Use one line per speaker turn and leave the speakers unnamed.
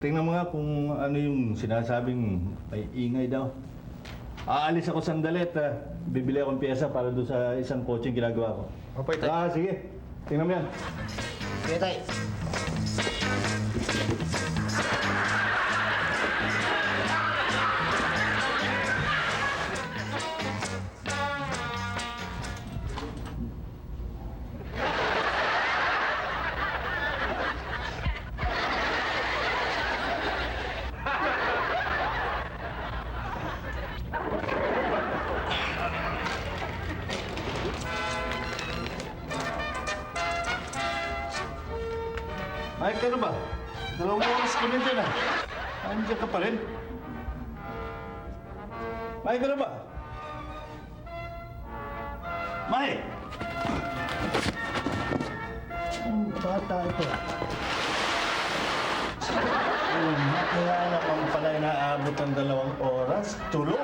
Tingnan mo nga kung ano yung sinasabing may ingay daw. Aalis ako sandali at bibili akong piyesa para doon sa isang coaching ginagawa ko.
Opo, Tay.
Sige. Tingnan mo yan.
Sige, Tay.
Mike, ano ba? 2 oras ka na dyan Andiyan ka pa rin? Mike, ano ba? Mike! Ang bata ito. Kaya naman pala inaabot ng 2 oras. Tulog!